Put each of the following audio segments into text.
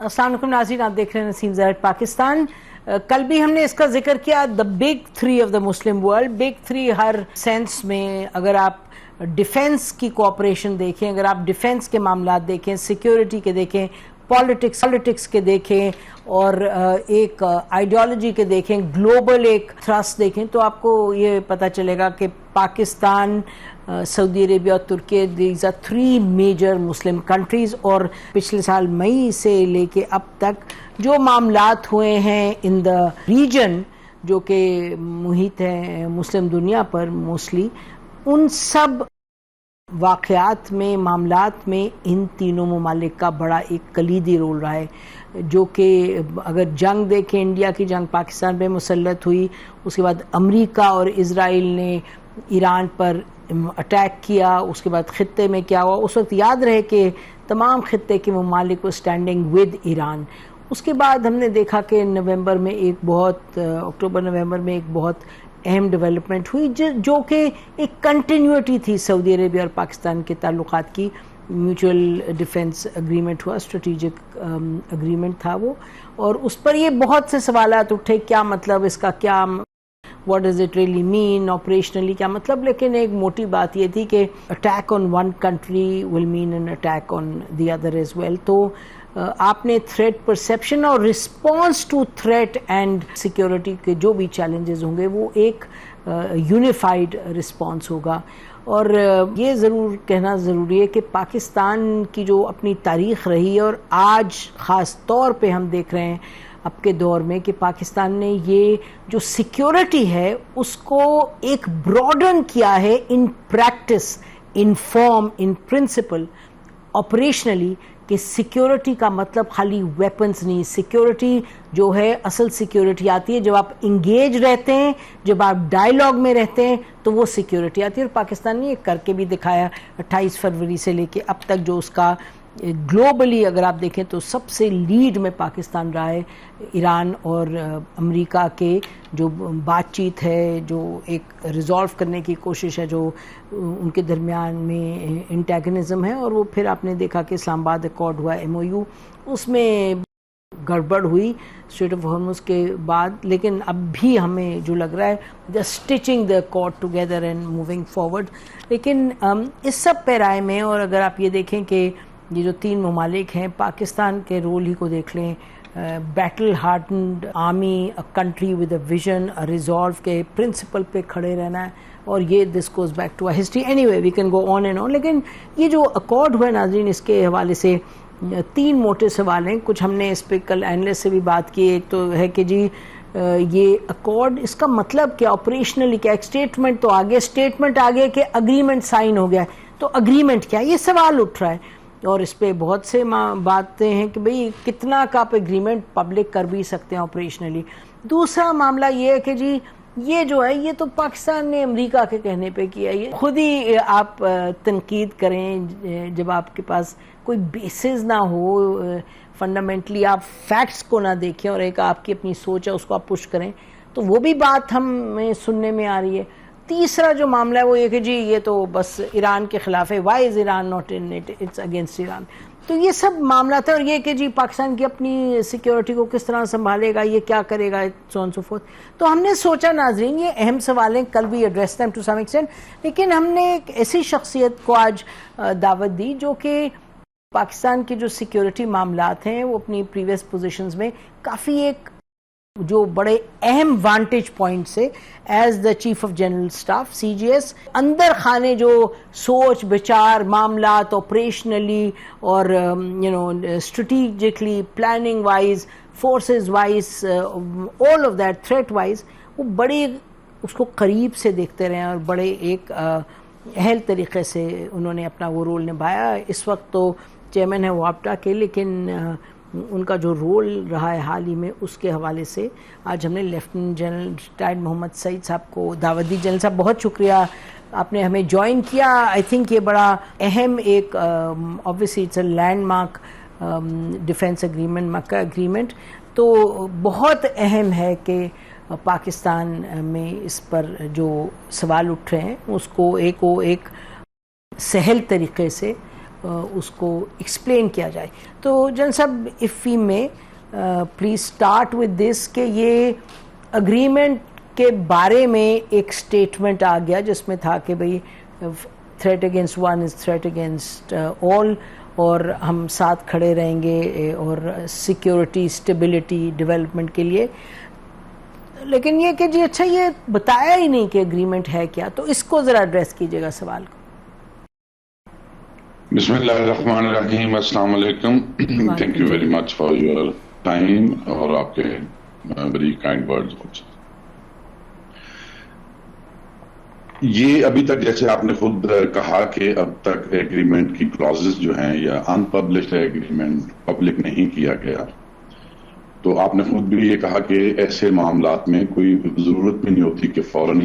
السلام علیکم ناظرین، آپ دیکھ رہے ہیں نسیم زرع پاکستان۔ کل بھی ہم نے اس کا ذکر کیا، the big three of the Muslim world. Big three Hare sense میں، اگر آپ ڈیفنس کی کوآپریشن دیکھیں، اگر آپ ڈیفنس کے معاملات دیکھیں، سیکیورٹی کے دیکھیں، پالیٹکس کے دیکھیں، اور ایک آئیڈیالوجی کے دیکھیں، گلوبل ایک تھرسٹ دیکھیں، تو آپ کو یہ پتہ چلے گا کہ پاکستان، سعودی عربیہ اور ترکی، these are three major Muslim countries, اور پچھلے سال مئی سے لے کے اب تک جو معاملات ہوئے ہیں ان دا ریجن، جو کہ محیط ہے مسلم دنیا پر موسٹلی، ان سب واقعات میں، معاملات میں ان تینوں ممالک کا بڑا ایک کلیدی رول رہا ہے، جو کہ اگر جنگ دیکھیں، انڈیا کی جنگ پاکستان پہ مسلط ہوئی، اس کے بعد امریکہ اور اسرائیل نے ایران پر اٹیک کیا، اس کے بعد خطے میں کیا ہوا، اس وقت یاد رہے کہ تمام خطے کے ممالک کو اسٹینڈنگ ود ایران۔ اس کے بعد ہم نے دیکھا کہ اکتوبر نومبر میں ایک بہت اہم ڈیولپمنٹ ہوئی، جو کہ ایک کنٹینیوٹی تھی سعودی عربیہ اور پاکستان کے تعلقات کی۔ میوچل ڈیفنس اگریمنٹ ہوا، اسٹریٹجک اگریمنٹ تھا وہ، اور اس پر یہ بہت سے سوالات اٹھے، کیا مطلب اس کا، کیا what does it really mean, operationally کیا مطلب، لیکن ایک موٹی بات یہ تھی کہ attack on one country will mean an attack on the other as well. تو آپ نے تھریٹ پرسیپشن اور response to threat and security کے جو بھی چیلنجز ہوں گے، وہ ایک یونیفائڈ رسپانس ہوگا۔ اور یہ ضرور کہنا ضروری ہے کہ پاکستان کی جو اپنی تاریخ رہی ہے، اور آج خاص طور پہ ہم دیکھ رہے ہیں اب کے دور میں کہ پاکستان نے یہ جو سیکیورٹی ہے اس کو ایک براڈن کیا ہے، in practice, in form, in principle, operationally, کہ سیکیورٹی کا مطلب خالی ویپنز نہیں۔ سیکیورٹی جو ہے، اصل سیکیورٹی آتی ہے جب آپ انگیج رہتے ہیں، جب آپ ڈائیلاگ میں رہتے ہیں، تو وہ سیکیورٹی آتی ہے، اور پاکستان نے یہ کر کے بھی دکھایا۔ 28 فروری سے لے کے اب تک جو اس کا گلوبلی اگر آپ دیکھیں تو سب سے لیڈ میں پاکستان رہا ہے۔ ایران اور امریکہ کے جو بات چیت ہے، جو ایک ریزالو کرنے کی کوشش ہے، جو ان کے درمیان میں انٹیگنزم ہے، اور وہ پھر آپ نے دیکھا کہ اسلام آباد ایکارڈ ہوا، MOU، اس میں گڑبڑ ہوئی اسٹریٹ آف ہارمز کے بعد، لیکن اب بھی ہمیں جو لگ رہا ہے the stitching the card together and moving forward. لیکن اس سب پیرائے میں، اور اگر آپ یہ دیکھیں کہ یہ جو تین ممالک ہیں، پاکستان کے رول ہی کو دیکھ لیں، battle hardened army, country with a vision, resolve کے پرنسپل پہ کھڑے رہنا ہے، اور یہ this goes back to history. Anyway we can go on and on, لیکن یہ جو اکارڈ ہوا ہے ناظرین، اس کے حوالے سے تین موٹے سوال ہیں۔ کچھ ہم نے اس پہ کل اینالسٹ سے بھی بات کی۔ ایک تو ہے کہ جی یہ اکارڈ، اس کا مطلب کیا آپریشنلی، کیا ایک اسٹیٹمنٹ تو آگے، اسٹیٹمنٹ آگے کہ اگریمنٹ سائن ہو گیا، تو اگریمنٹ کیا، یہ سوال اٹھ رہا ہے، اور اس پہ بہت سے باتیں ہیں کہ بھئی کتنا کا آپ اگریمنٹ پبلک کر بھی سکتے ہیں آپریشنلی۔ دوسرا معاملہ یہ ہے کہ جی یہ جو ہے، یہ تو پاکستان نے امریکہ کے کہنے پہ کیا، یہ خود ہی آپ تنقید کریں جب آپ کے پاس کوئی بیسز نہ ہو، فنڈامنٹلی آپ فیکٹس کو نہ دیکھیں، اور ایک آپ کی اپنی سوچ ہے اس کو آپ پش کریں، تو وہ بھی بات ہمیں سننے میں آ رہی ہے۔ تیسرا جو معاملہ ہے وہ یہ کہ جی یہ تو بس ایران کے خلاف ہے، why is Iran not in it, it's against Iran. تو یہ سب معاملات ہیں، اور یہ کہ جی پاکستان کی اپنی سیکیورٹی کو کس طرح سنبھالے گا، یہ کیا کرے گا، سو آن سو فورتھ۔ تو ہم نے سوچا ناظرین، یہ اہم سوال ہیں، کل بھی address them to some extent, لیکن ہم نے ایک ایسی شخصیت کو آج دعوت دی جو کہ پاکستان کے جو سیکیورٹی معاملات ہیں، وہ اپنی پریویس پوزیشنز میں کافی ایک جو بڑے اہم وانٹیج پوائنٹ سے، as the chief of general staff CGS، اندر خانے جو سوچ بچار، معاملات آپریشنلی اور strategically, planning wise, forces wise, all of that, threat wise, وہ بڑے اس کو قریب سے دیکھتے رہے ہیں، اور بڑے ایک اہل طریقے سے انہوں نے اپنا وہ رول نبھایا۔ اس وقت تو چیئرمین ہے WAPTA کے، لیکن ان کا جو رول رہا ہے حال ہی میں، اس کے حوالے سے آج ہم نے لیفٹیننٹ جنرل ریٹائرڈ محمد سعید صاحب کو دعوت دی۔ جنرل صاحب بہت شکریہ، آپ نے ہمیں جوائن کیا۔ آئی تھنک یہ بڑا اہم ایک obviously it's a landmark defence agreement, Mecca agreement, تو بہت اہم ہے کہ پاکستان میں اس پر جو سوال اٹھ رہے ہیں اس کو ایک سہل طریقے سے اس کو ایکسپلین کیا جائے. تو جنرل صاحب اف وی میں پلیز اسٹارٹ ود دس کہ یہ اگریمنٹ کے بارے میں ایک سٹیٹمنٹ آ گیا جس میں تھا کہ بھئی threat against one is threat against all, اور ہم ساتھ کھڑے رہیں گے اور سیکیورٹی اسٹیبلٹی ڈیولپمنٹ کے لیے. لیکن یہ کہ جی اچھا یہ بتایا ہی نہیں کہ اگریمنٹ ہے کیا, تو اس کو ذرا ایڈریس کیجیے گا سوال کو. بسم اللہ الرحمن الرحیم. السلام علیکم. Thank you very much for your time اور آپ کے ویری کائنڈ ورڈز. یہ ابھی تک جیسے آپ نے خود کہا کہ اب تک ایگریمنٹ کی کلازز جو ہیں یا ان پبلشڈ ایگریمنٹ پبلک نہیں کیا گیا. تو آپ نے خود بھی یہ کہا کہ ایسے معاملات میں کوئی ضرورت بھی نہیں ہوتی کہ فوراً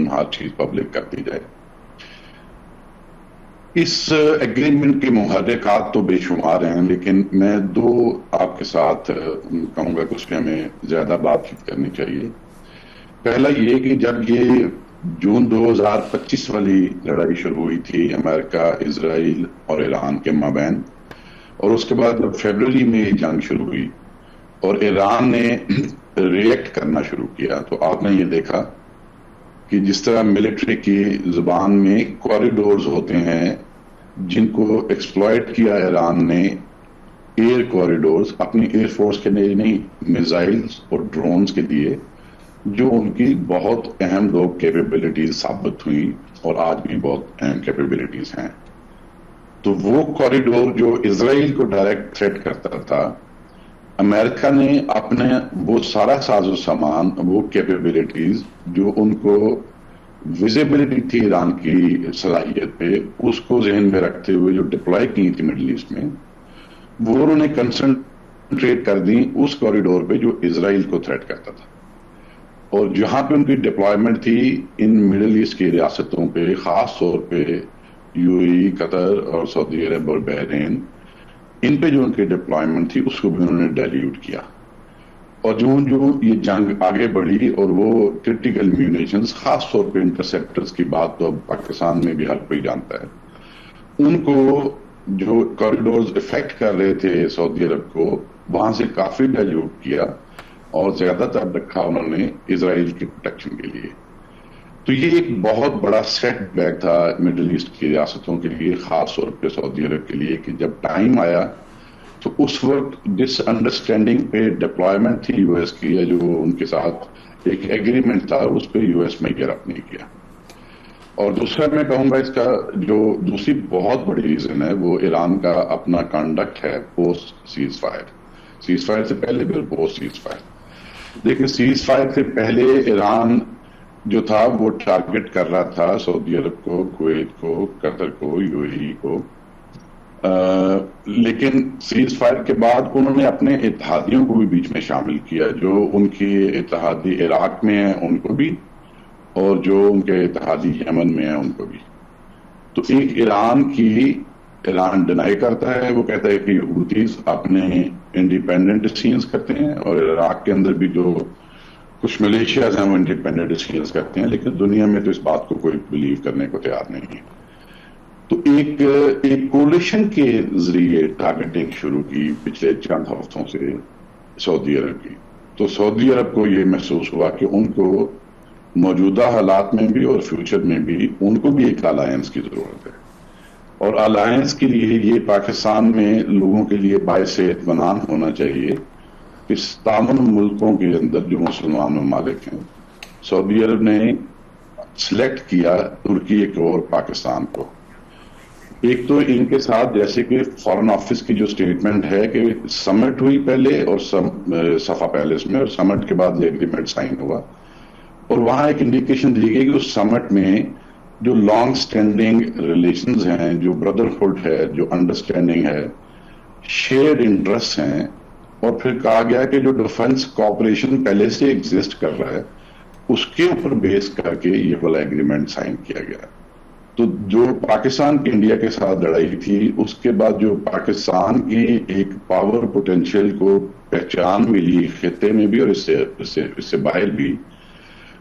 ہر چیز پبلک کر دی جائے. اس ایگریمنٹ کے محرکات تو بے شمار ہیں, لیکن میں دو آپ کے ساتھ کہوں گا کہ اس پہ ہمیں زیادہ بات چیت کرنی چاہیے. پہلا یہ کہ جب یہ جون 2025 والی لڑائی شروع ہوئی تھی امریکہ, اسرائیل اور ایران کے مابین, اور اس کے بعد جب فیبرری میں یہ جنگ شروع ہوئی اور ایران نے ریئیکٹ کرنا شروع کیا, تو آپ نے یہ دیکھا کہ جس طرح ملٹری کی زبان میں کوریڈورز ہوتے ہیں جن کو ایکسپلائٹ کیا ایران نے, ایئر کوریڈورز اپنی ایئر فورس کے لیے نہیں, میزائلز اور ڈرونز کے لیے, جو ان کی بہت اہم دو کیپیبلٹیز ثابت ہوئی اور آج بھی بہت اہم کیپیبلٹیز ہیں. تو وہ کوریڈور جو اسرائیل کو ڈائریکٹ تھریٹ کرتا تھا, امریکہ نے اپنے وہ سارا ساز و سامان, وہ کیپیبلٹیز جو ان کو ویزیبلٹی تھی ایران کی صلاحیت پہ, اس کو ذہن میں رکھتے ہوئے جو ڈپلوائے کی تھی مڈل ایسٹ میں, وہ انہوں نے کنسنٹریٹ کر دی اس کوریڈور پہ جو اسرائیل کو تھریٹ کرتا تھا. اور جہاں پہ ان کی ڈپلائمنٹ تھی ان مڈل ایسٹ کی ریاستوں پہ, خاص طور پہ یو اے ای, قطر اور سعودی عرب اور بحرین, ان پہ جو ان کی ڈپلائمنٹ تھی اس کو بھی انہوں نے ڈائلیوٹ کیا. اور جو یہ جنگ آگے بڑھی اور وہ کرٹیکل میونیشنز, خاص طور پہ انٹرسیپٹرز کی بات تو اب پاکستان میں بھی ہر کوئی جانتا ہے, ان کو جو کوریڈورز افیکٹ کر رہے تھے سعودی عرب کو, وہاں سے کافی ڈائلیوٹ کیا اور زیادہ تر رکھا انہوں نے اسرائیل کی پروٹیکشن کے لیے. تو یہ ایک بہت بڑا سیٹ بیک تھا مڈل ایسٹ کی ریاستوں کے لیے, خاص طور پہ سعودی عرب کے لیے, کہ جب ٹائم آیا تو اس وقت جس انڈرسٹینڈنگ پہ ڈپلائمنٹ تھی یو ایس کی, یا جو ان کے ساتھ ایک ایگریمنٹ تھا, اس پہ یو ایس میں گیئر اپ نہیں کیا. اور دوسرا میں کہوں گا اس کا جو دوسری بہت بڑی ریزن ہے وہ ایران کا اپنا کنڈکٹ ہے post cease fire. Cease fire سے پہلے بھی اور پوسٹ سیز فائر. دیکھیں, سیز فائر سے پہلے ایران جو تھا وہ ٹارگٹ کر رہا تھا سعودی عرب کو, کویت کو, قطر کو, یو اے ای کو, لیکن سیز فائر کے بعد انہوں نے اپنے اتحادیوں کو بھی بیچ میں شامل کیا, جو ان کی اتحادی عراق میں ہیں ان کو بھی, اور جو ان کے اتحادی یمن میں ہیں ان کو بھی. تو ایک ایران ڈینائی کرتا ہے, وہ کہتا ہے کہ حوثیز اپنے انڈیپینڈنٹ ڈیسیژنز کرتے ہیں, اور عراق کے اندر بھی جو کچھ ملیشیاز ہیں وہ انڈیپینڈنٹ ڈیسیژنز کرتے ہیں, لیکن دنیا میں تو اس بات کو کوئی بلیو کرنے کو تیار نہیں ہے. تو ایک کولیشن کے ذریعے ٹارگیٹنگ شروع کی پچھلے چند ہفتوں سے سعودی عرب کی. تو سعودی عرب کو یہ محسوس ہوا کہ ان کو موجودہ حالات میں بھی اور فیوچر میں بھی ان کو بھی ایک الائنس کی ضرورت ہے, اور الائنس کے لیے یہ پاکستان میں لوگوں کے لیے باعث اطمینان ہونا چاہیے کہ تمام ملکوں کے اندر جو مسلمان ممالک ہیں, سعودی عرب نے سلیکٹ کیا ترکی ایک اور پاکستان کو. ایک تو ان کے ساتھ جیسے کہ فارن آفس کی جو سٹیٹمنٹ ہے کہ سمٹ ہوئی پہلے اور صفا پیلس میں, اور سمٹ کے بعد یہ ایگریمنٹ سائن ہوا, اور وہاں ایک انڈیکیشن دی گئی کہ اس سمٹ میں جو لانگ سٹینڈنگ ریلیشنز ہیں, جو بردرہڈ ہے, جو انڈرسٹینڈنگ ہے, شیئرڈ انٹرسٹ ہیں, اور پھر کہا گیا کہ جو ڈیفنس کوآپریشن پہلے سے ایگزسٹ کر رہا ہے اس کے اوپر بیس کر کے یہ والا ایگریمنٹ سائن کیا گیا. تو جو پاکستان کی انڈیا کے ساتھ لڑائی تھی, اس کے بعد جو پاکستان کی ایک پاور پوٹینشیل کو پہچان ملی خطے میں بھی اور اس سے باہر بھی,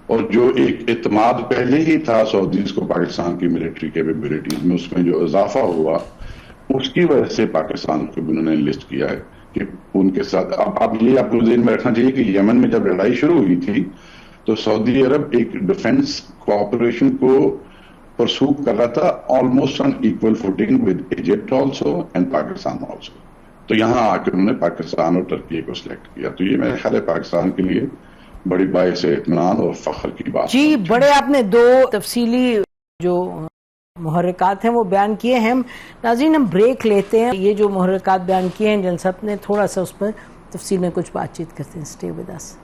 اور جو ایک اعتماد پہلے ہی تھا سعودیز کو پاکستان کی ملٹری کیپیبلٹیز میں, اس میں جو اضافہ ہوا اس کی وجہ سے پاکستان کو بھی انہوں نے لسٹ کیا ہے کہ ان کے ساتھ اب یہ آپ کو ذہن میں رکھنا چاہیے کہ یمن میں جب لڑائی شروع ہوئی تھی تو سعودی عرب ایک ڈیفنس کوآپریشن کو پرسو کر رہا تھا almost on equal footing with Egypt also and Pakistan also. تو یہاں آ کے انہوں نے پاکستان اور ترکی کو سلیکٹ کیا. تو یہ میرے خیال ہے پاکستان کے لیے بڑی باعث اطمینان اور فخر کی بات. جی بڑے آپ نے دو تفصیلی جو محرکات ہیں وہ بیان کیے ہیں. ناظرین ہم بریک لیتے ہیں. یہ جو محرکات بیان کیے ہیں جنرل صاحب نے تھوڑا سا اس پر تفصیل میں کچھ بات چیت کرتے ہیں. Stay with us.